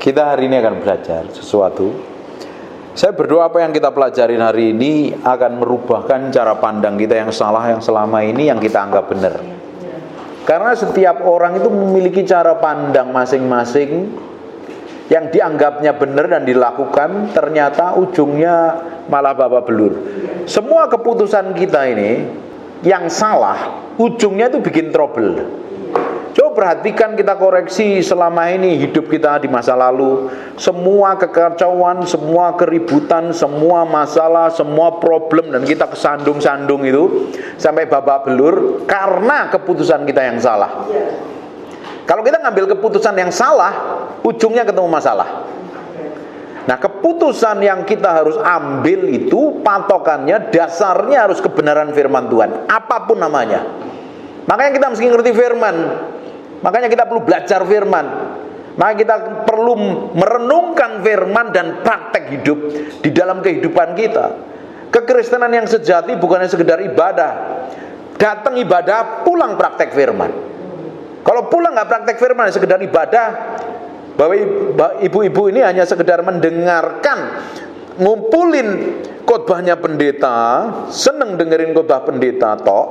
Kita hari ini akan belajar sesuatu. Saya berdoa apa yang kita pelajarin hari ini akan merubahkan cara pandang kita yang salah, yang selama ini yang kita anggap benar. Karena setiap orang itu memiliki cara pandang masing-masing yang dianggapnya benar dan dilakukan, ternyata ujungnya malah babak belur. Semua keputusan kita ini yang salah, ujungnya itu bikin trouble. Coba perhatikan, kita koreksi selama ini hidup kita di masa lalu. Semua kekacauan, semua keributan, semua masalah, semua problem, dan kita kesandung-sandung itu sampai babak belur karena keputusan kita yang salah. Kalau kita ngambil keputusan yang salah, ujungnya ketemu masalah. Nah, keputusan yang kita harus ambil itu patokannya, dasarnya harus kebenaran firman Tuhan, apapun namanya. Makanya kita mesti ngerti firman. Makanya kita perlu belajar firman. Makanya kita perlu merenungkan firman dan praktek hidup di dalam kehidupan kita. Kekristenan yang sejati bukannya sekedar ibadah. Datang ibadah, pulang praktek firman. Kalau pulang nggak praktek firman, sekedar ibadah, bahwa ibu-ibu ini hanya sekedar mendengarkan, ngumpulin khotbahnya pendeta, seneng dengerin khotbah pendeta tok,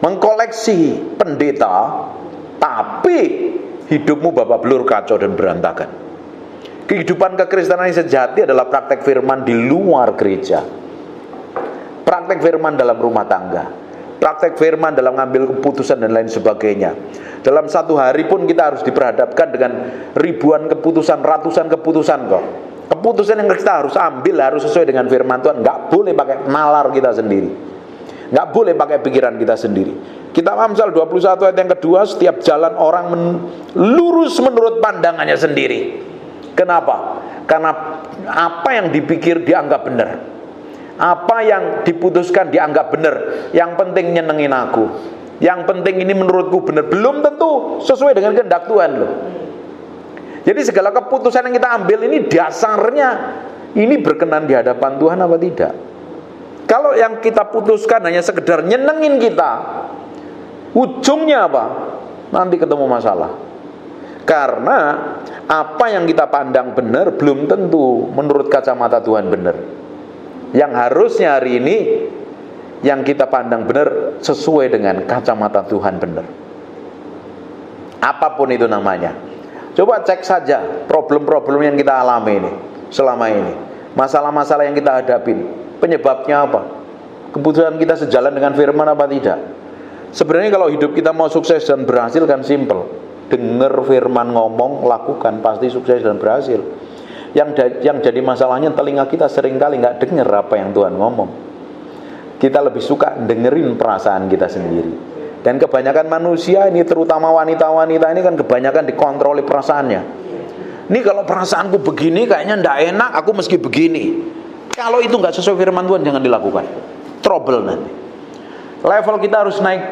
mengkoleksi pendeta, tapi hidupmu babak belur, kacau dan berantakan. Kehidupan kekristenan yang sejati adalah praktek firman di luar gereja, praktek firman dalam rumah tangga, praktek firman dalam ngambil keputusan dan lain sebagainya. Dalam satu hari pun kita harus diperhadapkan dengan ribuan keputusan, ratusan keputusan kok. Keputusan yang kita harus ambil harus sesuai dengan firman Tuhan. Nggak boleh pakai nalar kita sendiri, nggak boleh pakai pikiran kita sendiri. Kitab Amsal 21 ayat yang kedua, setiap jalan orang lurus menurut pandangannya sendiri. Kenapa? Karena apa yang dipikir dianggap benar, apa yang diputuskan dianggap benar. Yang penting nyenengin aku, yang penting ini menurutku benar, belum tentu sesuai dengan kehendak Tuhan loh. Jadi segala keputusan yang kita ambil ini dasarnya ini berkenan di hadapan Tuhan apa tidak. Kalau yang kita putuskan hanya sekedar nyenengin kita, ujungnya apa? Nanti ketemu masalah. Karena apa yang kita pandang benar belum tentu menurut kacamata Tuhan benar. Yang harusnya hari ini yang kita pandang benar sesuai dengan kacamata Tuhan benar. Apapun itu namanya. Coba cek saja problem-problem yang kita alami ini selama ini. Masalah-masalah yang kita hadapin, penyebabnya apa? Keputusan kita sejalan dengan firman apa tidak? Sebenarnya kalau hidup kita mau sukses dan berhasil kan simple. Dengar firman ngomong, lakukan, pasti sukses dan berhasil. Yang jadi masalahnya telinga kita seringkali nggak dengar apa yang Tuhan ngomong. Kita lebih suka dengerin perasaan kita sendiri. Dan kebanyakan manusia ini, terutama wanita-wanita ini kan kebanyakan dikontroli perasaannya. Ini kalau perasaanku begini kayaknya ndak enak, aku mesti begini. Kalau itu nggak sesuai firman Tuhan jangan dilakukan. Trouble nanti. Level kita harus naik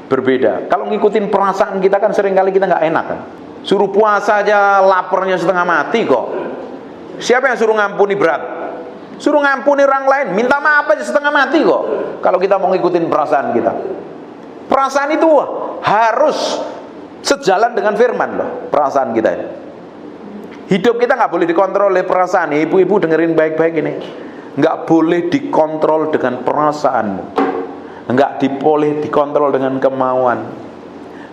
berbeda. Kalau ngikutin perasaan kita kan seringkali kita nggak enak kan. Suruh puasa aja laparnya setengah mati kok. Siapa yang suruh ngampuni berat? Suruh ngampuni orang lain, minta maaf aja setengah mati kok. Kalau kita mau ngikutin perasaan kita. Perasaan itu harus sejalan dengan firman loh, perasaan kita ini. Hidup kita nggak boleh dikontrol oleh perasaan. Ibu-ibu dengerin baik-baik ini. Nggak boleh dikontrol dengan perasaanmu. Nggak boleh dikontrol dengan kemauan.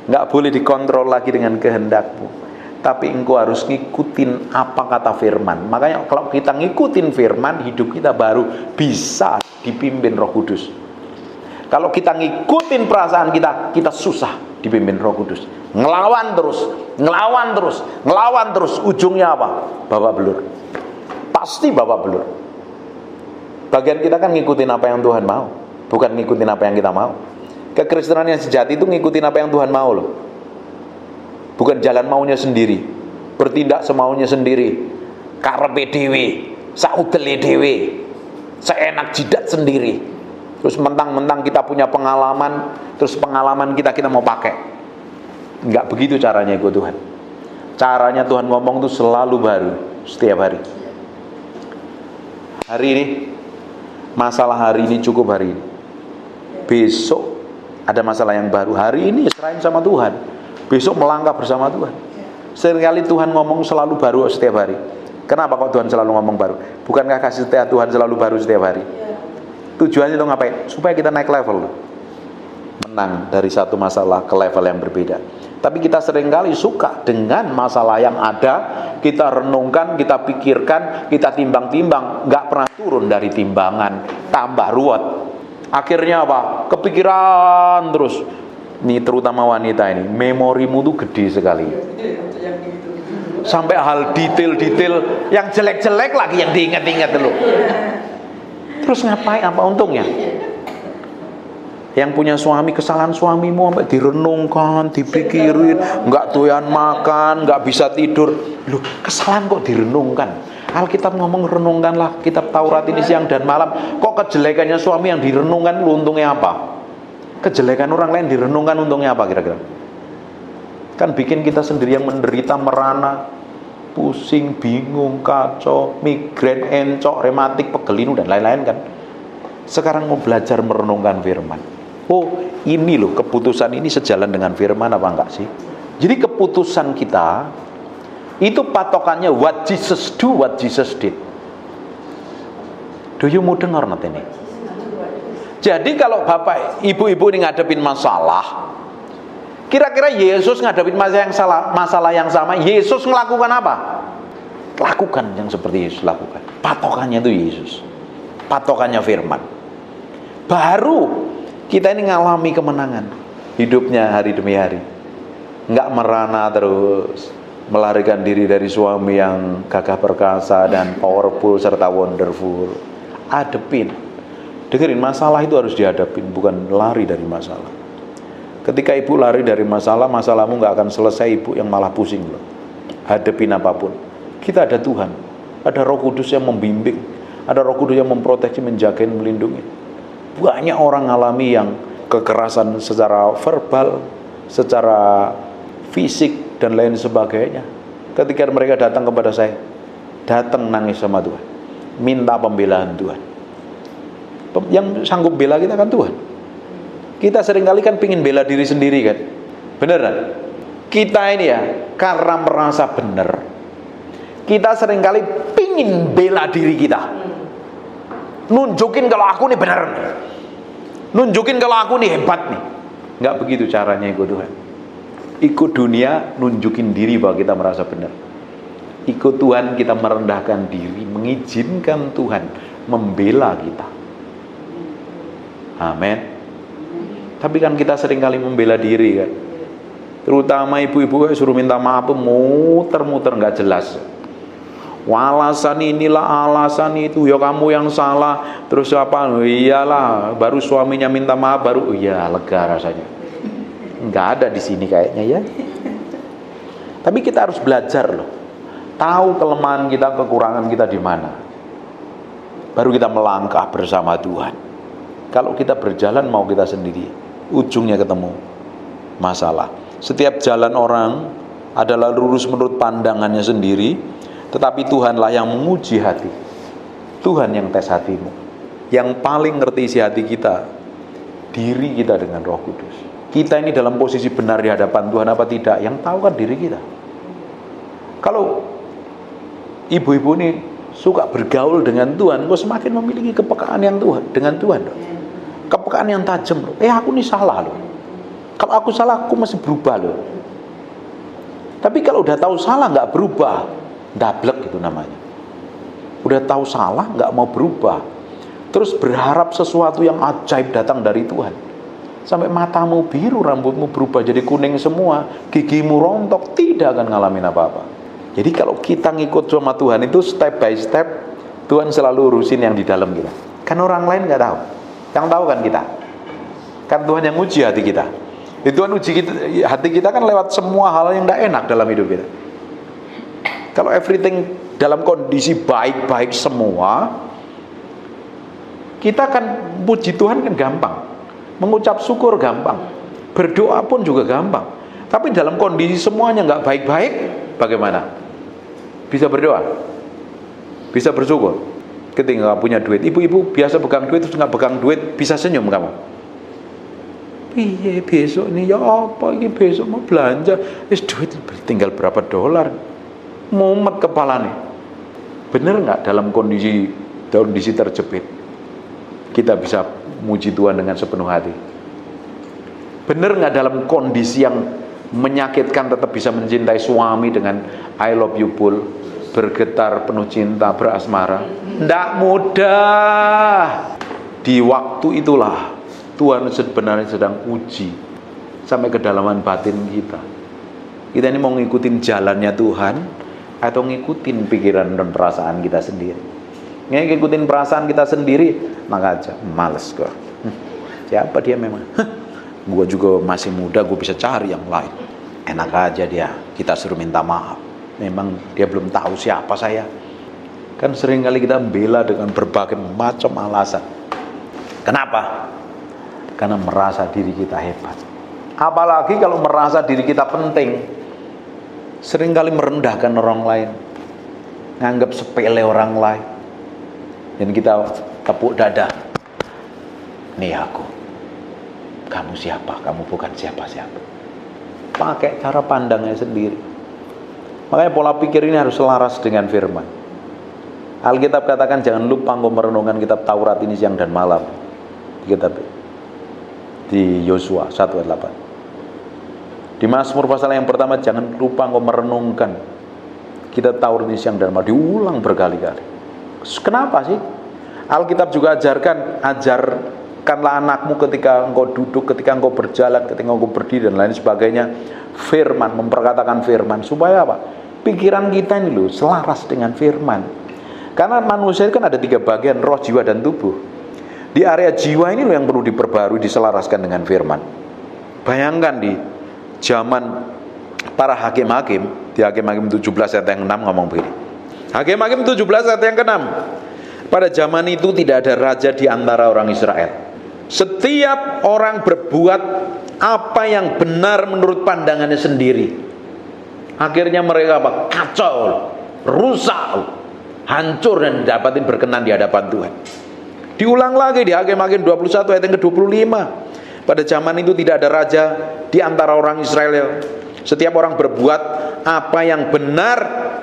Nggak boleh dikontrol lagi dengan kehendakmu. Tapi engkau harus ngikutin apa kata firman. Makanya kalau kita ngikutin firman, hidup kita baru bisa dipimpin Roh Kudus. Kalau kita ngikutin perasaan kita, kita susah dipimpin Roh Kudus. Ngelawan terus, ujungnya apa? Babak belur. Pasti babak belur. Bagian kita kan ngikutin apa yang Tuhan mau, bukan ngikutin apa yang kita mau. Kekristenan yang sejati itu ngikutin apa yang Tuhan mau loh. Bukan jalan maunya sendiri, bertindak semaunya sendiri, karepe dhewe, saudele dhewe, seenak jidat sendiri. Terus mentang-mentang kita punya pengalaman, terus pengalaman kita mau pakai. Enggak begitu caranya ikut Tuhan. Caranya Tuhan ngomong itu selalu baru, setiap hari. Hari ini, masalah hari ini cukup hari ini. Besok ada masalah yang baru. Hari ini serahin sama Tuhan. Besok melangkah bersama Tuhan. Seringkali Tuhan ngomong selalu baru setiap hari. Kenapa kok Tuhan selalu ngomong baru? Bukankah kasih setia Tuhan selalu baru setiap hari? Tujuannya itu ngapain? Supaya kita naik level, menang dari satu masalah ke level yang berbeda. Tapi kita seringkali suka dengan masalah yang ada, kita renungkan, kita pikirkan, kita timbang-timbang, nggak pernah turun dari timbangan, tambah ruwet. Akhirnya apa? Kepikiran terus. Nih terutama wanita ini, memorimu tuh gede sekali. Sampai hal detail-detail yang jelek-jelek lagi yang diingat-ingat dulu. Terus ngapain? Apa untungnya? Yang punya suami, kesalahan suamimu sampai direnungkan, dipikirin, nggak doyan makan, nggak bisa tidur. Loh, kesalahan kok direnungkan? Alkitab ngomong renungkanlah kitab Taurat ini siang dan malam. Kok kejelekannya suami yang direnungkan, lu untungnya apa? Kejelekan orang lain direnungkan, untungnya apa kira-kira? Kan bikin kita sendiri yang menderita, merana, pusing, bingung, kacau, migrain, encok, rematik, pegelinu dan lain-lain kan. Sekarang mau belajar merenungkan firman. Oh, ini loh keputusan ini sejalan dengan firman apa enggak sih? Jadi keputusan kita itu patokannya what Jesus do, what Jesus did. Do you mau dengar nanti ini? Jadi kalau bapak, ibu-ibu ini ngadepin masalah, kira-kira Yesus ngadepin masalah yang sama, Yesus melakukan apa? Lakukan yang seperti Yesus lakukan. Patokannya itu Yesus. Patokannya firman. Baru kita ini ngalami kemenangan hidupnya hari demi hari. Nggak merana terus, melarikan diri dari suami yang gagah perkasa dan powerful serta wonderful. Adepin. Dengerin, masalah itu harus dihadapin, bukan lari dari masalah. Ketika ibu lari dari masalah, masalahmu nggak akan selesai, ibu yang malah pusing loh. Hadapin apapun. Kita ada Tuhan, ada Roh Kudus yang membimbing, ada Roh Kudus yang memproteksi, menjaga, melindungi. Banyak orang alami yang kekerasan secara verbal, secara fisik dan lain sebagainya. Ketika mereka datang kepada saya, datang nangis sama Tuhan, minta pembelaan Tuhan. Yang sanggup bela kita kan Tuhan. Kita seringkali kan pingin bela diri sendiri kan. Bener kan? Kita ini ya, karena merasa benar, kita seringkali pingin bela diri kita. Nunjukin kalau aku nih benar nih. Nunjukin kalau aku nih hebat nih. Nggak begitu caranya ikut Tuhan. Ikut dunia, nunjukin diri bahwa kita merasa benar. Ikut Tuhan, kita merendahkan diri, mengizinkan Tuhan membela kita. Amin. Tapi kan kita seringkali membela diri kan. Terutama ibu-ibu suruh minta maaf, muter-muter nggak jelas. Alasan inilah, alasan itu, ya kamu yang salah. Terus apa? Iyalah, baru suaminya minta maaf, baru iya lega rasanya. Nggak ada di sini kayaknya ya. Tapi kita harus belajar loh. Tahu kelemahan kita, kekurangan kita di mana. Baru kita melangkah bersama Tuhan. Kalau kita berjalan mau kita sendiri, ujungnya ketemu masalah. Setiap jalan orang adalah lurus menurut pandangannya sendiri, tetapi Tuhanlah yang menguji hati. Tuhan yang tes hatimu. Yang paling ngerti isi hati kita, diri kita dengan Roh Kudus. Kita ini dalam posisi benar di hadapan Tuhan apa tidak, yang tahu kan diri kita. Kalau ibu-ibu ini suka bergaul dengan Tuhan, kok semakin memiliki kepekaan yang Tuhan dengan Tuhan loh. Kepekaan yang tajam loh. Aku nih salah loh. Kalau aku salah, aku masih berubah loh. Tapi kalau udah tahu salah nggak berubah, dablek itu namanya. Udah tahu salah nggak mau berubah, terus berharap sesuatu yang ajaib datang dari Tuhan. Sampai matamu biru, rambutmu berubah jadi kuning semua, gigimu rontok, tidak akan ngalamin apa-apa. Jadi kalau kita ngikut sama Tuhan itu step by step, Tuhan selalu urusin yang di dalam kita. Kan orang lain nggak tahu. Yang tahu kan kita. Kan Tuhan yang uji hati kita. Tuhan uji hati kita kan lewat semua hal yang tidak enak dalam hidup kita. Kalau everything dalam kondisi baik-baik semua, kita kan puji Tuhan kan gampang, mengucap syukur gampang, berdoa pun juga gampang. Tapi dalam kondisi semuanya nggak baik-baik, bagaimana? Bisa berdoa, bisa bersyukur. Ketika nggak punya duit, ibu-ibu biasa pegang duit terus nggak pegang duit, bisa senyum kamu? piye besok ini ya apa ini besok mau belanja duit tinggal berapa dolar, mumet kepalanya. Bener nggak dalam kondisi terjepit kita bisa muji Tuhan dengan sepenuh hati? Bener nggak dalam kondisi yang menyakitkan tetap bisa mencintai suami dengan I love you Pul, bergetar penuh cinta berasmara? Nggak mudah. Di waktu itulah Tuhan sebenarnya sedang uji sampai kedalaman batin kita. Kita ini mau ngikutin jalannya Tuhan atau ngikutin pikiran dan perasaan kita sendiri? Ngikutin perasaan kita sendiri, maka aja males kok. Siapa dia memang? Gue juga masih muda, gue bisa cari yang lain. Enak aja dia, kita suruh minta maaf. Memang dia belum tahu siapa saya. Kan seringkali kita membela dengan berbagai macam alasan. Kenapa? Karena merasa diri kita hebat. Apalagi kalau merasa diri kita penting, seringkali merendahkan orang lain, nganggap sepele orang lain, dan kita tepuk dada. Nih aku, kamu siapa? Kamu bukan siapa-siapa. Pakai cara pandangnya sendiri. Makanya pola pikir ini harus selaras dengan firman. Alkitab katakan jangan lupa engkau merenungkan kitab Taurat ini siang dan malam. Kitab di Yosua 1 ayat 8. Di Mazmur pasal yang pertama jangan lupa engkau merenungkan kitab Taurat ini siang dan malam, diulang berkali-kali. Kenapa sih? Alkitab juga ajarkanlah anakmu ketika engkau duduk, ketika engkau berjalan, ketika engkau berdiri dan lain sebagainya. Firman, memperkatakan firman supaya apa? Pikiran kita ini loh selaras dengan firman. Karena manusia itu kan ada 3 bagian, roh, jiwa, dan tubuh. Di area jiwa ini loh yang perlu diperbarui, diselaraskan dengan firman. Bayangkan di zaman para hakim-hakim, di Hakim-hakim 17 ayat yang 6 ngomong begini. Hakim-hakim 17 ayat yang ke-6. Pada zaman itu tidak ada raja di antara orang Israel. Setiap orang berbuat apa yang benar menurut pandangannya sendiri. Akhirnya mereka apa? Kacau, rusak, hancur dan dapatin berkenan di hadapan Tuhan. Diulang lagi di Hakim-hakim 21 ayat yang ke-25. Pada zaman itu tidak ada raja di antara orang Israel. Setiap orang berbuat apa yang benar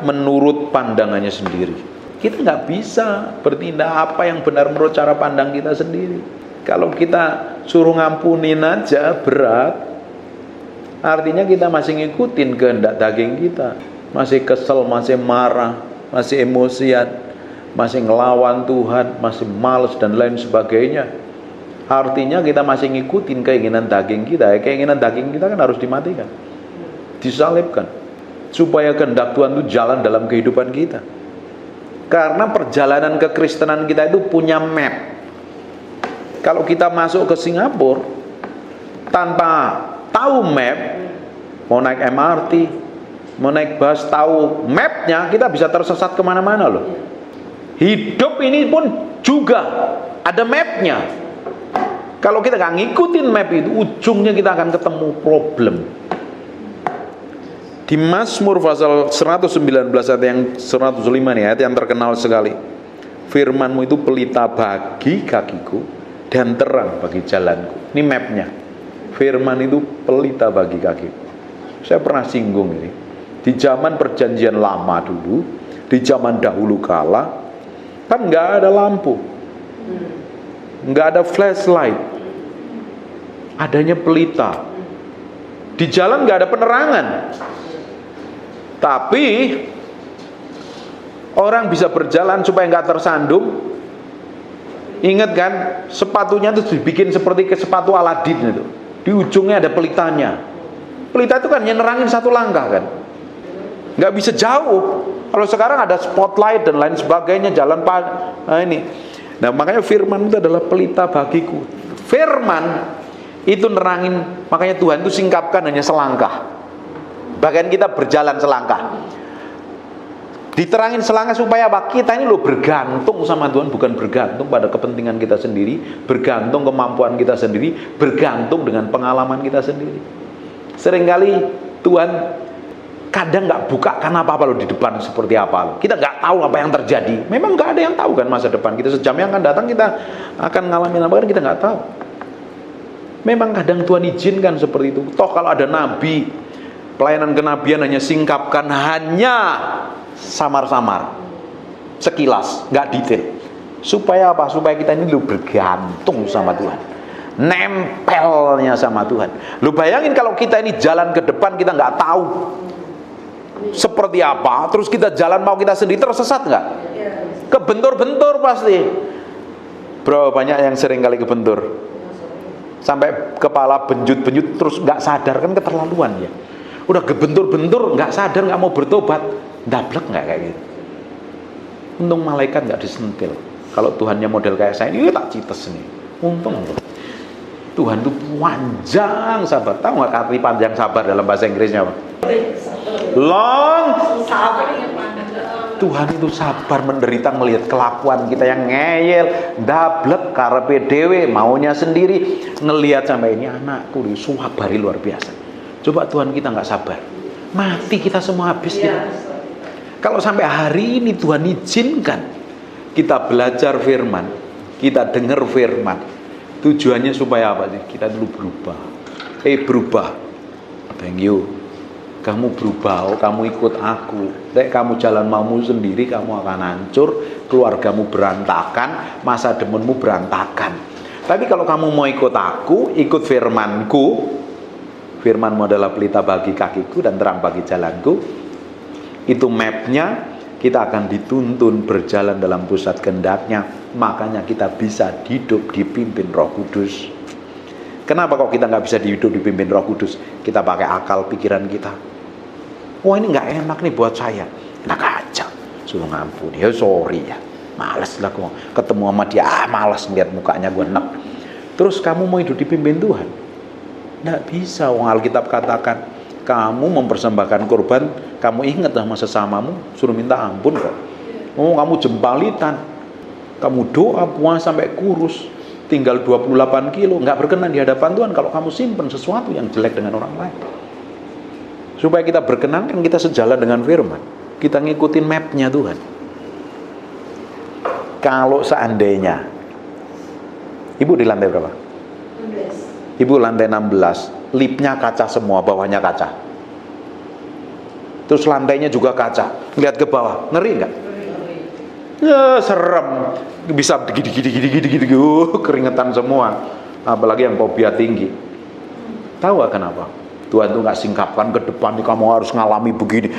menurut pandangannya sendiri. Kita nggak bisa bertindak apa yang benar menurut cara pandang kita sendiri. Kalau kita suruh ngampunin aja berat, artinya kita masih ngikutin kehendak daging kita. Masih kesel, masih marah, masih emosian, masih ngelawan Tuhan, masih males dan lain sebagainya. Artinya kita masih ngikutin keinginan daging kita. Keinginan daging kita kan harus dimatikan, disalibkan, supaya kehendak Tuhan itu jalan dalam kehidupan kita. Karena perjalanan kekristenan kita itu punya map. Kalau kita masuk ke Singapura tanpa tahu map, mau naik MRT, mau naik bus, tahu mapnya, kita bisa tersesat kemana-mana loh. Hidup ini pun juga ada mapnya. Kalau kita nggak ngikutin map itu, ujungnya kita akan ketemu problem. Di Mazmur pasal 119 ayat yang 105 nih, ayat yang terkenal sekali. Firman-Mu itu pelita bagi kakiku dan terang bagi jalanku. Ini mapnya. Firman itu pelita bagi kakiku. Saya pernah singgung ini. Di zaman perjanjian lama dulu, di zaman dahulu kala, kan nggak ada lampu, nggak ada flashlight, adanya pelita. Di jalan nggak ada penerangan, tapi orang bisa berjalan supaya nggak tersandung. Ingat kan, sepatunya itu dibikin seperti ke sepatu Aladin itu. Di ujungnya ada pelitanya. Pelita itu kan nerangin satu langkah kan, nggak bisa jauh. Kalau sekarang ada spotlight dan lain sebagainya, jalan ini. Nah makanya firman itu adalah pelita bagiku. Firman itu nerangin, makanya Tuhan itu singkapkan hanya selangkah. Bahkan kita berjalan selangkah, diterangin selangkah supaya apa? Kita ini loh bergantung sama Tuhan, bukan bergantung pada kepentingan kita sendiri, bergantung kemampuan kita sendiri, bergantung dengan pengalaman kita sendiri. Seringkali Tuhan kadang nggak buka karena apa-apa loh di depan seperti apa loh. Kita nggak tahu apa yang terjadi. Memang nggak ada yang tahu kan masa depan kita, sejam yang akan datang kita akan ngalamin apa kan kita nggak tahu. Memang kadang Tuhan izinkan seperti itu. Toh kalau ada nabi, pelayanan kenabian hanya singkapkan, hanya samar-samar, sekilas, nggak detail. Supaya apa? Supaya kita ini bergantung sama Tuhan, nempelnya sama Tuhan. Lu bayangin kalau kita ini jalan ke depan, kita nggak tahu seperti apa, terus kita jalan mau kita sendiri, tersesat nggak? Kebentur-bentur pasti. Berapa banyak yang sering kali kebentur, sampai kepala benjut-benjut, terus nggak sadar, kan keterlaluan ya. Udah kebentur-bentur, nggak sadar, nggak mau bertobat, dablek nggak kayak gitu. Untung malaikat nggak disentil. Kalau Tuhannya model kayak saya, ini tak cites nih. Untung Tuhan itu panjang sabar. Tahu nggak arti panjang sabar dalam bahasa Inggrisnya apa? Long. Tuhan itu sabar menderita melihat kelakuan kita yang ngeyel, dablek, karepe dhewe, maunya sendiri, ngelihat sampai ini anakku disabari luar biasa. Coba Tuhan kita nggak sabar, mati kita semua habis kita. Kalau sampai hari ini Tuhan izinkan kita belajar firman, kita dengar firman, tujuannya supaya apa sih? Kita dulu berubah. Berubah. Thank you. Kamu berubah, oh, kamu ikut aku. Kamu jalan maumu sendiri, kamu akan hancur, keluargamu berantakan, masa depanmu berantakan. Tapi kalau kamu mau ikut aku, ikut firmanku, firmanmu adalah pelita bagi kakiku dan terang bagi jalanku, itu mapnya, kita akan dituntun berjalan dalam pusat kehendaknya. Makanya kita bisa hidup dipimpin Roh Kudus. Kenapa kok kita nggak bisa hidup dipimpin Roh Kudus? Kita pakai akal pikiran kita. Wah, ini nggak enak nih buat saya. Enak aja, suruh ngampuni. Ya sorry ya, males lah kok ketemu sama dia. Males lihat mukanya gue enak. Terus kamu mau hidup dipimpin Tuhan? Nggak bisa. Wong Alkitab katakan, kamu mempersembahkan korban, kamu ingat sama sesamamu, suruh minta ampun kok. Oh, kamu jempalitan, kamu doa puasa sampai kurus, tinggal 28 kilo, nggak berkenan di hadapan Tuhan kalau kamu simpen sesuatu yang jelek dengan orang lain. Supaya kita berkenan, kan kita sejalan dengan firman, kita ngikutin mapnya Tuhan. Kalau seandainya ibu di lantai berapa? 16. Ibu lantai 16, lipnya kaca semua, bawahnya kaca, terus lantainya juga kaca, lihat ke bawah, ngeri nggak? Ya serem, bisa gini, keringetan semua, apalagi yang fobia tinggi. Tahu gak kenapa? Tuhan tuh nggak singkapkan ke depan nih, kamu harus ngalami begini.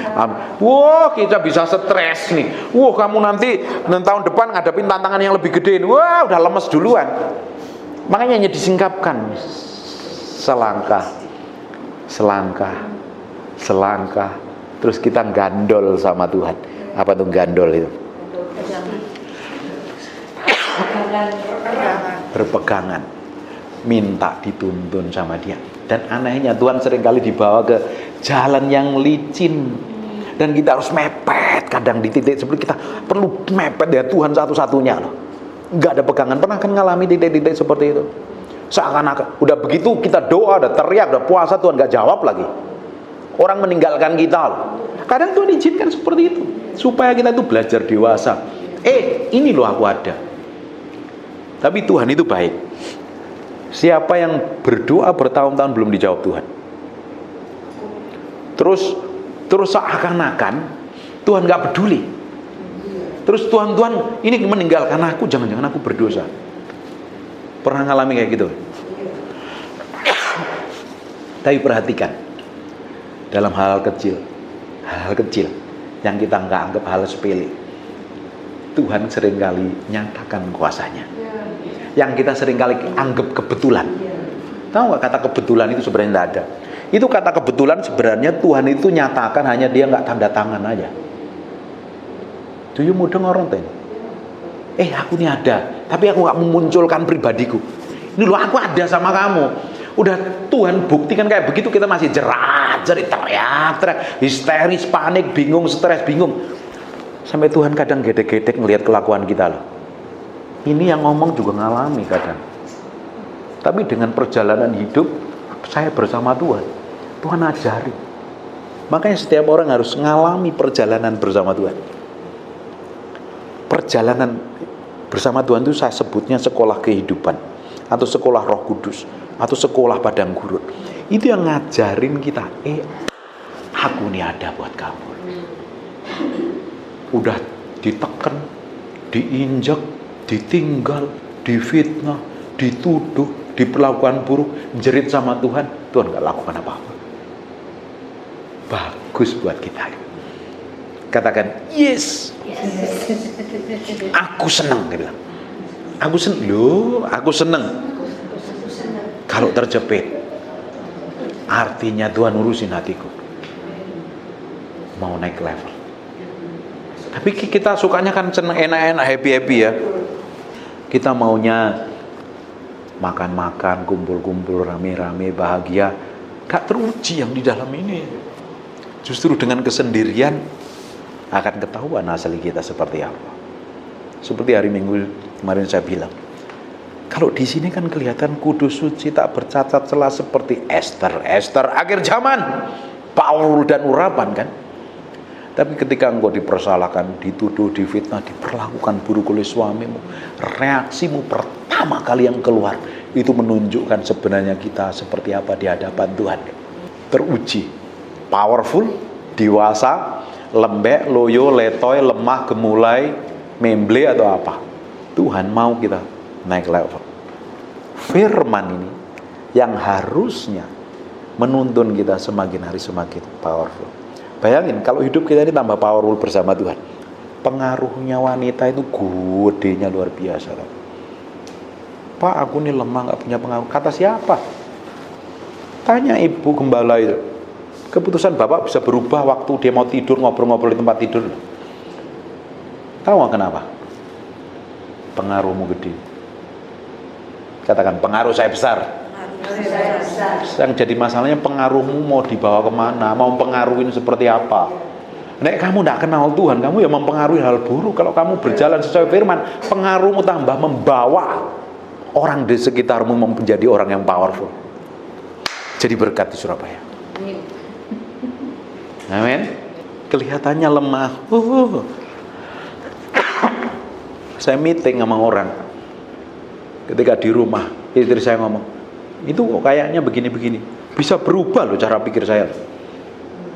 Wah, kita bisa stres nih. Wah, kamu nanti tahun depan ngadepin tantangan yang lebih gede. Wah, udah lemes duluan. Makanya hanya disingkapkan selangkah, terus kita gandol sama Tuhan. Apa tuh gandol itu? Berpegangan, minta dituntun sama Dia. Dan anehnya Tuhan seringkali dibawa ke jalan yang licin, dan kita harus mepet. Kadang di titik seperti kita perlu mepet ya, Tuhan satu-satunya loh. Nggak ada pegangan. Pernah kan ngalami titik-titik seperti itu? Seakan-akan udah begitu kita doa, udah teriak, udah puasa, Tuhan nggak jawab lagi. Orang meninggalkan kita loh. Kadang Tuhan izinkan seperti itu supaya kita itu belajar dewasa. Ini loh aku ada. Tapi Tuhan itu baik. Siapa yang berdoa bertahun-tahun belum dijawab Tuhan? Terus seakan-akan Tuhan nggak peduli. Terus Tuhan ini meninggalkan aku, jangan-jangan aku berdosa. Pernah ngalami kayak gitu? Tapi perhatikan, dalam hal kecil yang kita nggak anggap hal sepele, Tuhan seringkali nyatakan kuasanya. Yang kita seringkali anggap kebetulan. Tahu nggak, kata kebetulan itu sebenarnya tidak ada. Itu kata kebetulan sebenarnya Tuhan itu nyatakan, hanya Dia nggak tanda tangan aja. Do you mudeng orang ten? Aku ini ada, tapi aku nggak memunculkan pribadiku. Ini loh, aku ada sama kamu. Udah Tuhan buktikan kayak begitu, kita masih jerit, teriak, histeris, panik, bingung, stres, bingung. Sampai Tuhan kadang gedek-gedek ngelihat kelakuan kita loh. Ini yang ngomong juga ngalami kadang. Tapi dengan perjalanan hidup saya bersama Tuhan, Tuhan ajari. Makanya setiap orang harus ngalami perjalanan bersama Tuhan. Perjalanan bersama Tuhan itu saya sebutnya sekolah kehidupan atau sekolah Roh Kudus. atau sekolah padang gurun. Itu yang ngajarin kita, aku ini ada buat kamu. Udah ditekan, diinjak, ditinggal, difitnah, dituduh, diperlakukan buruk, jerit sama Tuhan, Tuhan gak lakukan apa-apa. Bagus buat kita. Katakan, yes. Aku senang, dia bilang. Aku senang. Kalau terjepit, artinya Tuhan urusin hatiku. Mau naik level. Tapi kita sukanya kan senang, enak-enak, happy-happy ya. Kita maunya makan-makan, kumpul-kumpul, rame-rame, bahagia. Gak teruji yang di dalam ini. Justru dengan kesendirian akan ketahuan asli kita seperti apa. Seperti hari Minggu kemarin saya bilang, kalau di sini kan kelihatan kudus, suci, tak bercacat celah seperti Esther akhir zaman, Paul dan urapan kan. Tapi ketika engkau dipersalahkan, dituduh, difitnah, diperlakukan buruk oleh suamimu, reaksimu pertama kali yang keluar itu menunjukkan sebenarnya kita seperti apa di hadapan Tuhan. Teruji, powerful, dewasa, lembek, loyo, letoy, lemah, gemulai, memble atau apa. Tuhan mau kita naik level. Firman ini yang harusnya menuntun kita semakin hari semakin powerful. Bayangin kalau hidup kita ini tambah powerful bersama Tuhan. Pengaruhnya wanita itu gedenya luar biasa kan? Pak, aku ini lemah, gak punya pengaruh. Kata siapa? Tanya ibu gembala itu. Keputusan bapak bisa berubah waktu dia mau tidur, ngobrol-ngobrol di tempat tidur. Tahu gak kenapa? Pengaruhmu gede. Katakan, pengaruh saya besar. Yang jadi masalahnya pengaruhmu mau dibawa kemana, mau pengaruhin seperti apa. Nek kamu tidak kenal Tuhan, kamu ya mempengaruhi hal buruk. Kalau kamu berjalan sesuai firman, pengaruhmu tambah membawa orang di sekitarmu menjadi orang yang powerful. Jadi berkat di Surabaya. Amin. Kelihatannya lemah. Saya meeting sama orang. Ketika di rumah, istri saya ngomong, itu kok kayaknya begini-begini. Bisa berubah loh cara pikir saya.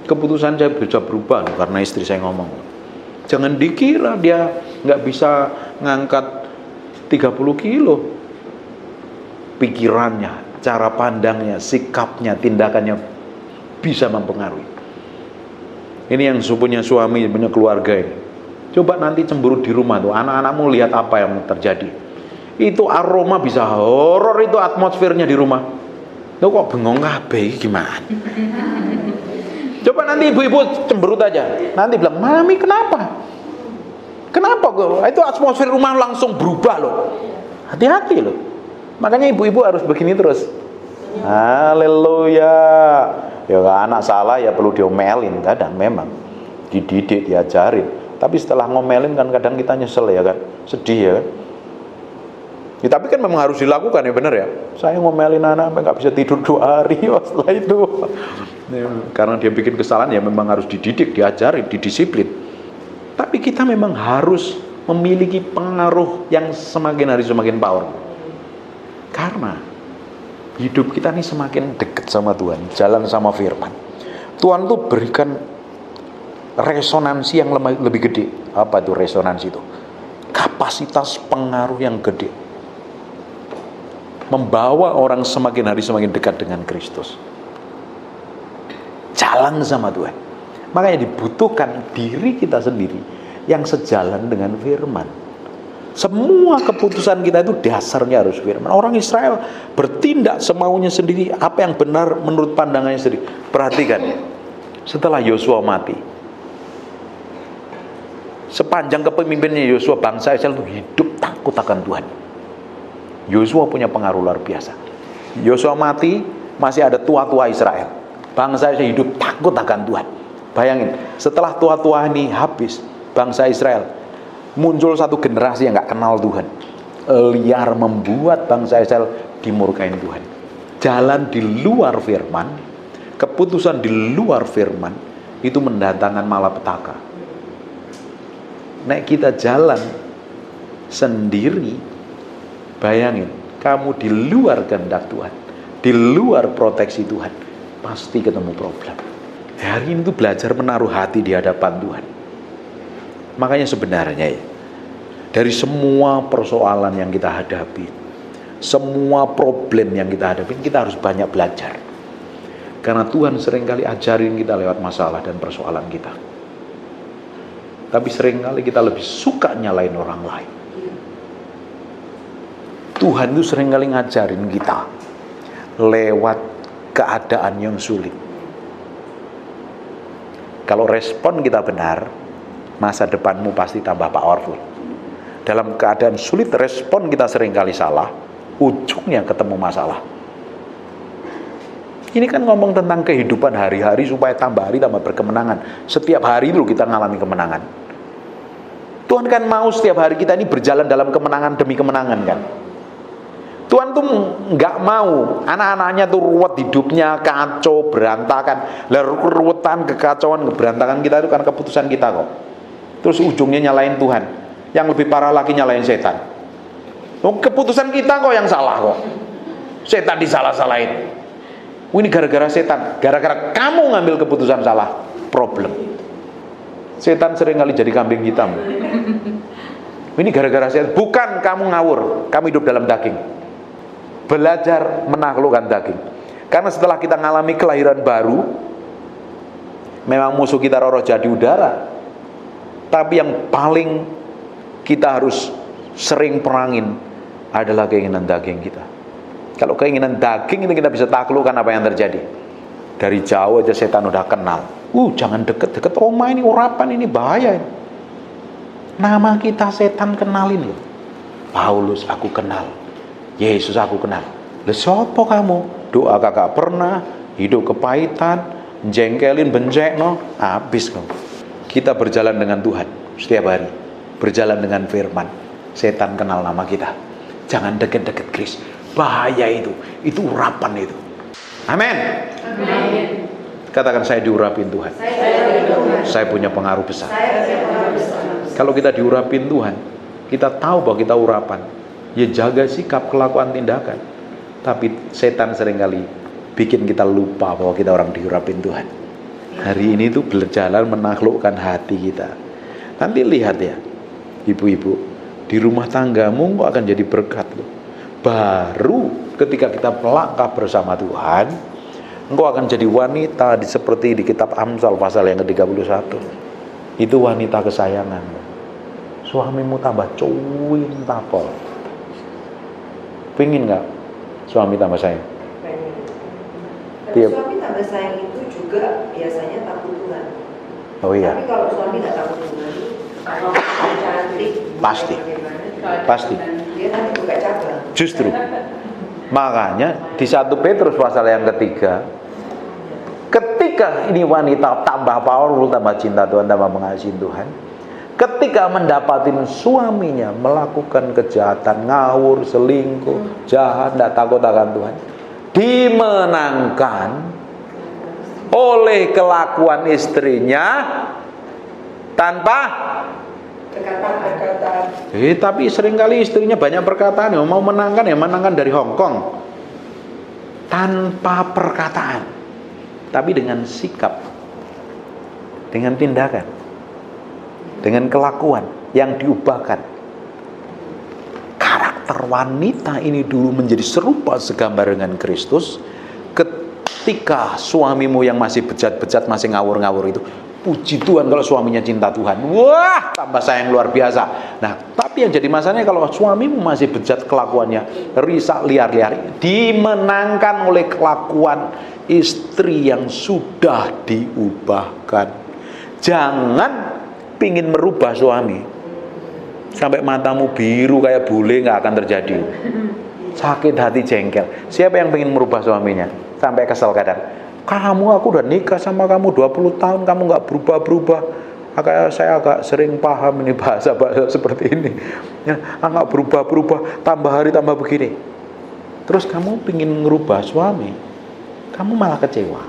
Keputusan saya bisa berubah loh, karena istri saya ngomong. Jangan dikira dia nggak bisa ngangkat 30 kilo. Pikirannya, cara pandangnya, sikapnya, tindakannya bisa mempengaruhi. Ini yang punya suami, punya keluarga ini. Coba nanti cemburu di rumah tuh, anak-anakmu lihat apa yang terjadi. Itu aroma bisa horor, itu atmosfernya di rumah. Lo kok bengong kabeh gimana? Coba nanti ibu-ibu cemberut aja. Nanti bilang, "Mami, kenapa? Kenapa kok?" Itu atmosfer rumah langsung berubah loh. Hati-hati loh. Makanya ibu-ibu harus begini terus. Haleluya. Ya anak salah ya perlu diomelin, kadang memang dididik, diajarin. Tapi setelah ngomelin kan kadang kita nyesel ya kan, sedih ya kan. Ya, tapi kan memang harus dilakukan ya, benar ya. Saya ngomelin anak sampai nggak bisa tidur 2 hari setelah itu. Ya, karena dia bikin kesalahan ya memang harus dididik, diajarin, didisiplin. Tapi kita memang harus memiliki pengaruh yang semakin hari semakin power. Karena hidup kita ini semakin dekat sama Tuhan, jalan sama firman. Tuhan tuh berikan resonansi yang lebih gede. Apa itu resonansi itu? Kapasitas pengaruh yang gede. Membawa orang semakin hari semakin dekat dengan Kristus. Jalan sama Tuhan. Makanya dibutuhkan diri kita sendiri yang sejalan dengan firman. Semua keputusan kita itu dasarnya harus firman. Orang Israel bertindak semaunya sendiri, apa yang benar menurut pandangannya sendiri. Perhatikan ya. Setelah Yosua mati, sepanjang kepemimpinannya Yosua, bangsa Israel itu hidup takut akan Tuhan. Yosua punya pengaruh luar biasa. Yosua mati, masih ada tua-tua Israel. Bangsa Israel hidup takut akan Tuhan. Bayangin, setelah tua-tua ini habis, bangsa Israel muncul satu generasi yang gak kenal Tuhan. Liar, membuat bangsa Israel dimurkain Tuhan. Jalan di luar firman, keputusan di luar firman, itu mendatangkan malapetaka. Nek kita jalan sendiri, bayangin, kamu di luar kehendak Tuhan, di luar proteksi Tuhan, pasti ketemu problem. Hari ini tuh belajar menaruh hati di hadapan Tuhan. Makanya sebenarnya ya, dari semua persoalan yang kita hadapi, semua problem yang kita hadapi, kita harus banyak belajar. Karena Tuhan seringkali ajarin kita lewat masalah dan persoalan kita. Tapi seringkali kita lebih suka nyalain orang lain. Tuhan itu seringkali ngajarin kita lewat keadaan yang sulit. Kalau respon kita benar, masa depanmu pasti tambah powerful. Dalam keadaan sulit, respon kita seringkali salah, ujungnya ketemu masalah. Ini kan ngomong tentang kehidupan hari-hari supaya tambah hari tambah berkemenangan. Setiap hari itu kita ngalami kemenangan. Tuhan kan mau setiap hari kita ini berjalan dalam kemenangan demi kemenangan kan. Tuhan tuh nggak mau anak-anaknya tuh ruwet hidupnya, kacau, berantakan. Lalu keruwetan, kekacauan, keberantakan kita itu kan keputusan kita kok. Terus ujungnya nyalain Tuhan. Yang lebih parah lagi nyalain setan. Keputusan kita kok yang salah kok. Setan disalah-salahin. Ini gara-gara setan. Gara-gara kamu ngambil keputusan salah, problem. Setan seringkali jadi kambing hitam. Ini gara-gara setan. Bukan kamu ngawur, kamu hidup dalam daging. Belajar menaklukkan daging. Karena setelah kita ngalami kelahiran baru, memang musuh kita roh jadi udara. Tapi yang paling kita harus sering perangin adalah keinginan daging kita. Kalau keinginan daging itu kita bisa taklukkan apa yang terjadi. Dari jauh aja setan udah kenal. Jangan deket-deket Roma ini, urapan ini bahaya ini. Nama kita setan kenalin loh. Paulus aku kenal. Yesus aku kenal. Lah sopo kamu? Doa kakak pernah, hidup kepahitan, jengkelin, bencekno, habis kamu. Kita berjalan dengan Tuhan setiap hari, berjalan dengan firman. Setan kenal nama kita. Jangan deket-deket Kris. Bahaya itu urapan itu. Amin. Amin. Katakan saya diurapin Tuhan. Saya punya pengaruh besar. Kalau kita diurapin Tuhan, kita tahu bahwa kita urapan. Ya jaga sikap, kelakuan, tindakan. Tapi setan seringkali bikin kita lupa bahwa kita orang diurapin Tuhan. Hari ini tuh berjalan menaklukkan hati kita. Nanti lihat ya, ibu-ibu, di rumah tanggamu kok akan jadi berkat loh. Baru ketika kita melangkah bersama Tuhan, engkau akan jadi wanita seperti di kitab Amsal pasal yang ke-31. Itu wanita kesayangan. Suamimu tambah cuin tapol. Pengen nggak suami tambah sayang? Pengen. Suami tambah sayang itu juga biasanya takut Tuhan. Oh iya. Tapi kalau suami nggak takut Tuhan, kalau cantik, pasti. Dia nanti buka cabang. Justru. Makanya di 1 Petrus pasal yang ketiga, ketika ini wanita tambah powerful, tambah cinta Tuhan, tambah mengasihi Tuhan, ketika mendapatin suaminya melakukan kejahatan, ngawur, selingkuh, jahat, tidak takut akan Tuhan, dimenangkan oleh kelakuan istrinya tanpa perkataan. Tapi seringkali istrinya banyak perkataan, mau menangkan dari Hong Kong tanpa perkataan, tapi dengan sikap, dengan tindakan, dengan kelakuan yang diubahkan. Karakter wanita ini dulu menjadi serupa segambar dengan Kristus. Ketika suamimu yang masih bejat-bejat, masih ngawur-ngawur itu, puji Tuhan kalau suaminya cinta Tuhan. Wah, tambah sayang luar biasa. Nah, tapi yang jadi masalahnya kalau suamimu masih bejat kelakuannya, risak, liar-liar, dimenangkan oleh kelakuan istri yang sudah diubahkan. Jangan pingin merubah suami sampai matamu biru kayak bule, nggak akan terjadi. Sakit hati, jengkel. Siapa yang pingin merubah suaminya sampai kesel kadang? Kamu, aku udah nikah sama kamu 20 tahun, kamu nggak berubah-berubah. Saya agak sering paham ini bahasa-bahasa seperti ini. Ya, nggak berubah-berubah, tambah hari tambah begini. Terus kamu pingin merubah suami, kamu malah kecewa.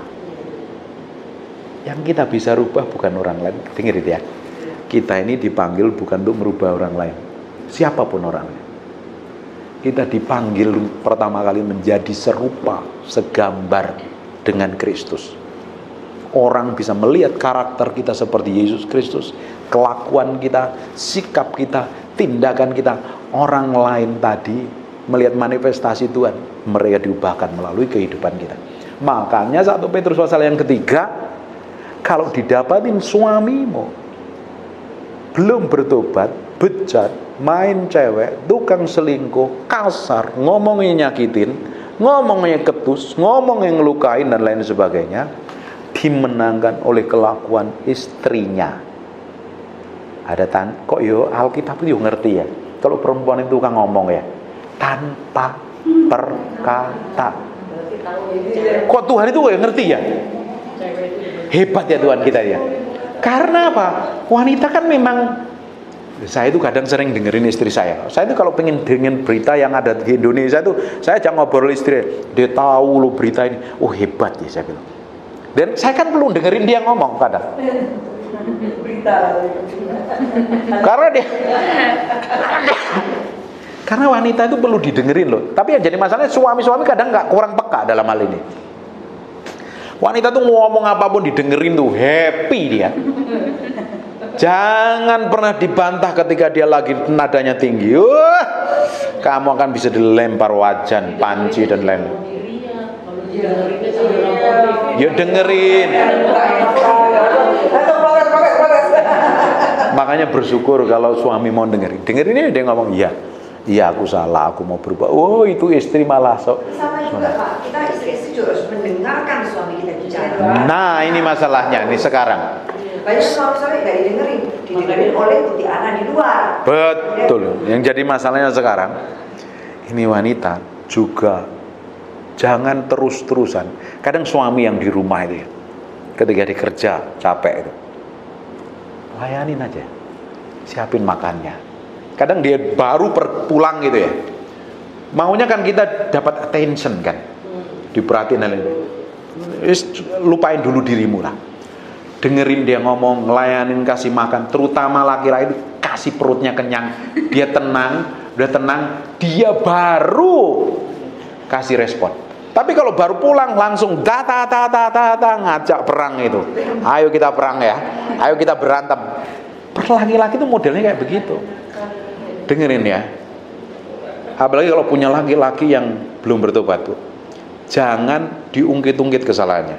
Yang kita bisa rubah bukan orang lain. Dengar itu ya. Kita ini dipanggil bukan untuk merubah orang lain, siapapun orangnya. kita dipanggil pertama kali menjadi serupa, segambar dengan Kristus. Orang bisa melihat karakter kita seperti Yesus Kristus, kelakuan kita, sikap kita, tindakan kita. Orang lain tadi melihat manifestasi Tuhan, mereka diubahkan melalui kehidupan kita. Makanya 1 Petrus pasal yang ketiga, kalau didapatin suamimu belum bertobat, bejat, main cewek, tukang selingkuh, kasar, ngomongnya nyakitin, ngomongnya ketus, ngomongnya ngelukain dan lain sebagainya, dimenangkan oleh kelakuan istrinya. Ada kok yo Alkitab itu ngerti ya. Kalau perempuan itu kan ngomong ya, tanpa perkata. Kok Tuhan itu ngerti ya? Hebat ya Tuhan kita ya. Karena apa? Wanita kan memang, saya itu kadang sering dengerin istri saya. Saya itu kalau pengen dengerin berita yang ada di Indonesia itu, saya ajak ngobrol istri. Dia tahu lo berita ini. Oh hebat ya, saya bilang. Dan saya kan perlu dengerin dia ngomong kadang. Karena dia karena wanita itu perlu didengerin loh. Tapi yang jadi masalahnya suami-suami kadang nggak kurang peka dalam hal ini. Wanita tuh ngomong apapun didengerin tuh happy dia. Jangan pernah dibantah ketika dia lagi nadanya tinggi. Kamu akan bisa dilempar wajan, panci dan lain. Ya dengerin. Makanya bersyukur kalau suami mau dengerin. Dengerin ini dia ngomong, iya aku salah, aku mau berubah. Oh itu istri malah sama juga Pak, kita istri-istri juga harus mendengarkan suami kita bicara. Nah ini masalahnya, ini sekarang. Banyak suami-suami gak didengerin oleh kuntilanak di luar. Betul. Yang jadi masalahnya sekarang, ini wanita juga jangan terus-terusan. Kadang suami yang di rumah itu ya, ketika dia kerja capek itu, layanin aja, siapin makannya. Kadang dia baru pulang gitu ya, maunya kan kita dapat attention kan, diperhatiin hal ini. Lupain dulu dirimu lah, dengerin dia ngomong, ngelayanin, kasih makan. Terutama laki-laki itu kasih perutnya kenyang, dia tenang, udah tenang, dia baru kasih respon. Tapi kalau baru pulang langsung ngajak perang itu, ayo kita perang ya, ayo kita berantem. Laki-laki itu modelnya kayak begitu. Dengerin ya, apalagi kalau punya laki-laki yang belum bertobat tuh, jangan diungkit-ungkit kesalahannya,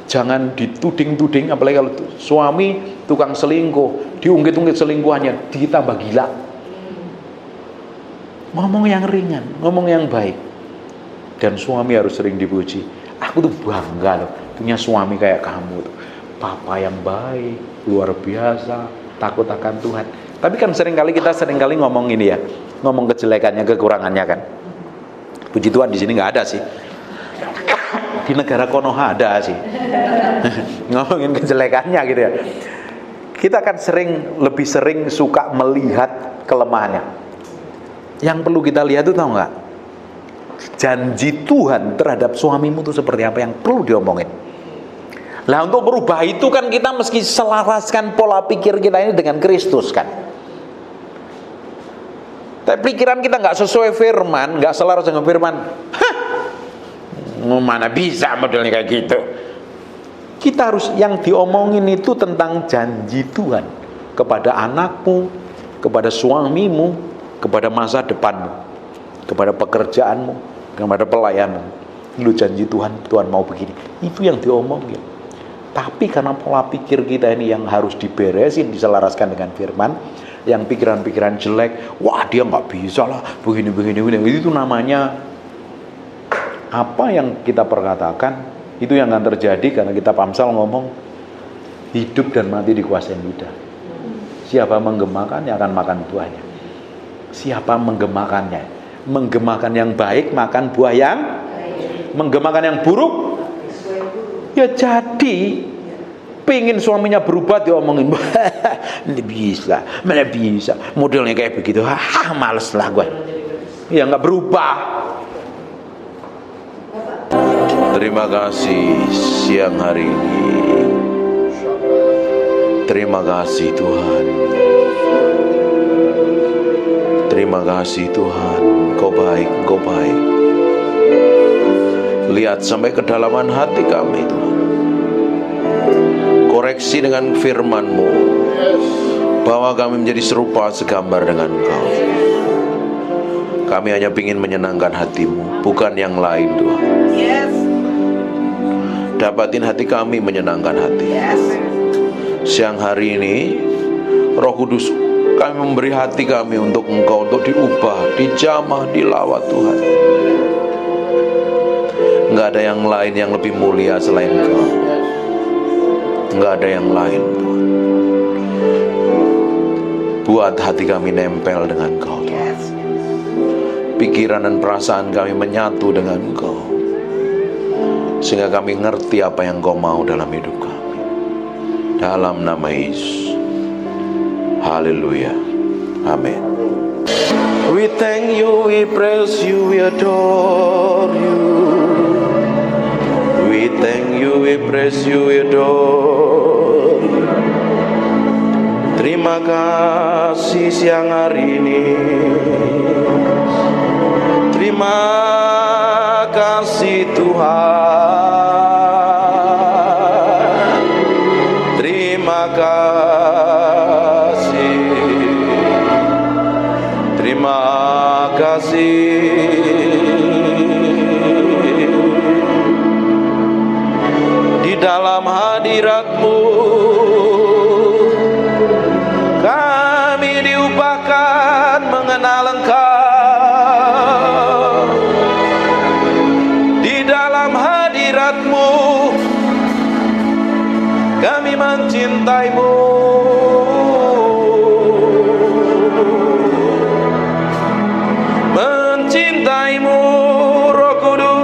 jangan dituding-tuding. Apalagi kalau suami tukang selingkuh, diungkit-ungkit selingkuhannya, ditambah gila. Ngomong yang ringan, ngomong yang baik. Dan suami harus sering dipuji. Aku tuh bangga loh punya suami kayak kamu tuh. Papa yang baik, luar biasa, takut akan Tuhan. Tapi kan kita seringkali ngomong ini ya, ngomong kejelekannya, kekurangannya kan. Puji Tuhan di sini nggak ada sih. Di negara Konoha ada sih. Ngomongin kejelekannya gitu ya. Kita kan lebih sering suka melihat kelemahannya. Yang perlu kita lihat tuh tahu nggak? Janji Tuhan terhadap suamimu itu seperti apa yang perlu diomongin. Nah untuk merubah itu kan kita mesti selaraskan pola pikir kita ini dengan Kristus kan. Tapi pikiran kita nggak sesuai firman, nggak selaras dengan firman, mana bisa modelnya kayak gitu. Kita harus yang diomongin itu tentang janji Tuhan kepada anakmu, kepada suamimu, kepada masa depanmu, kepada pekerjaanmu, kepada pelayanmu. Lu janji Tuhan, Tuhan mau begini. Itu yang diomongin. Tapi karena pola pikir kita ini yang harus diberesin, diselaraskan dengan firman, yang pikiran-pikiran jelek, wah dia nggak bisa lah, begini. Itu namanya apa yang kita perkatakan, itu yang akan terjadi karena kita Amsal ngomong, hidup dan mati dikuasai lidah. Siapa menggemakannya akan makan buahnya. Siapa menggemakan yang baik, makan buah yang menggemakan yang buruk. Ya jadi pengen suaminya berubah diomongin, ini bisa, mana bisa, modelnya kayak begitu, males lah gue. Ya nggak berubah. Terima kasih siang hari ini. Terima kasih Tuhan. Terima kasih Tuhan, Engkau baik, Engkau baik. Lihat sampai kedalaman hati kami Tuhan. Koreksi dengan firman-Mu, bahwa kami menjadi serupa segambar dengan Engkau. Kami hanya ingin menyenangkan hati-Mu, bukan yang lain Tuhan. Dapatin hati kami menyenangkan hati. Siang hari ini Roh Kudus, kami memberi hati kami untuk Engkau, untuk diubah, dijamah, dilawat Tuhan. Enggak ada yang lain yang lebih mulia selain Engkau. Enggak ada yang lain Tuhan. Buat hati kami nempel dengan Engkau Tuhan. Pikiran dan perasaan kami menyatu dengan Engkau, sehingga kami ngerti apa yang Engkau mau dalam hidup kami. Dalam nama Yesus. Haleluya. Amin. We thank you, we praise you, we adore you. We thank you, we praise you, we adore you. Terima kasih siang hari ini. Terima kasih Tuhan. Terima kasih. Terima kasih. Di dalam hadirat-Mu kami diubahkan mengenal Engkau. Di dalam hadirat-Mu kami mencintai-Mu. Mencintaimu, Roh Kudus.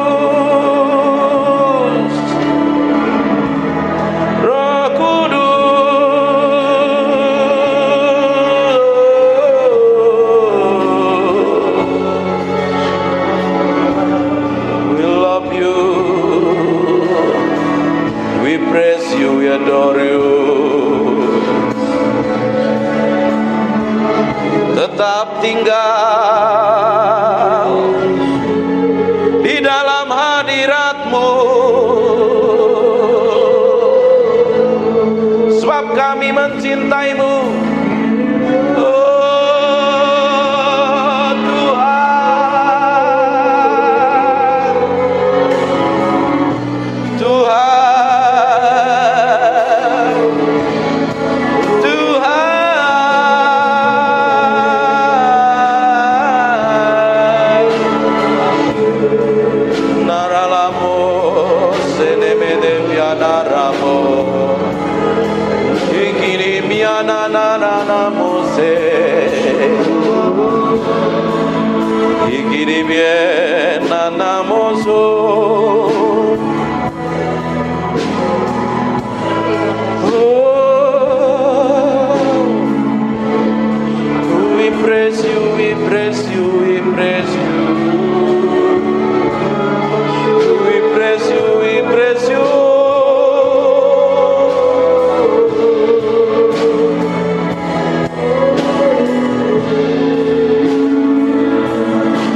Roh Kudus. We love you. We praise you, we adore you. Tetap tinggal di dalam hadirat-Mu, sebab kami mencintai-Mu. Oh Tuhan, Tuhan, Tuhan. Naralamo senemede pianaramo, ikiri miana nanamo se, ikiri biena namoso. We praise you, we praise you, we praise you. We praise you, we praise you.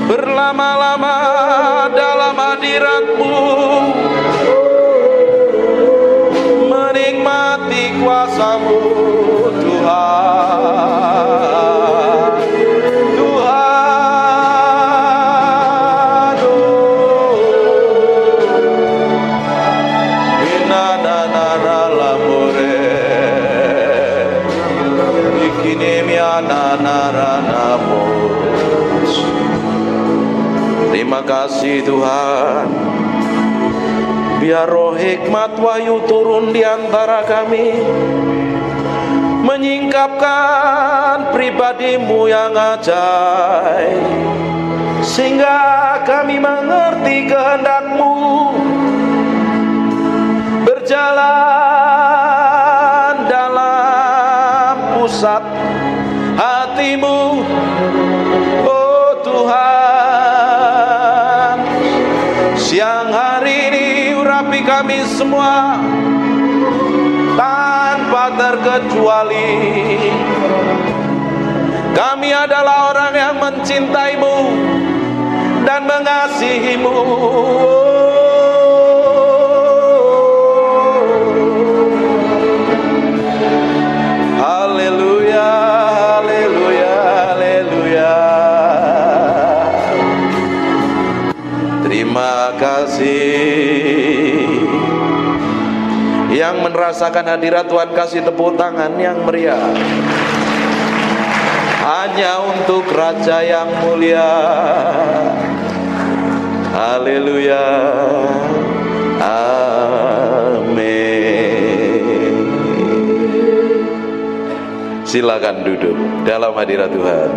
Berlama-lama dalam hadirat-Mu, menikmati kuasa-Mu Tuhan. Tuhan, oh. Inananaramore, ikinemiananaranamos. Terima kasih Tuhan. Biar roh hikmat wahyu turun di antara kami, menyingkapkan pribadi-Mu yang ajaib, sehingga kami mengerti kehendak-Mu, berjalan dalam pusat hati-Mu. Oh Tuhan, siang hari ini urapi kami semua tanpa terkecuali. Kami adalah orang yang mencintaimu dan mengasihimu. Haleluya, haleluya, haleluya. Terima kasih. Yang merasakan hadirat Tuhan kasih tepuk tangan yang meriah. Hanya untuk Raja yang mulia. Haleluya. Amin. Silakan duduk dalam hadirat Tuhan.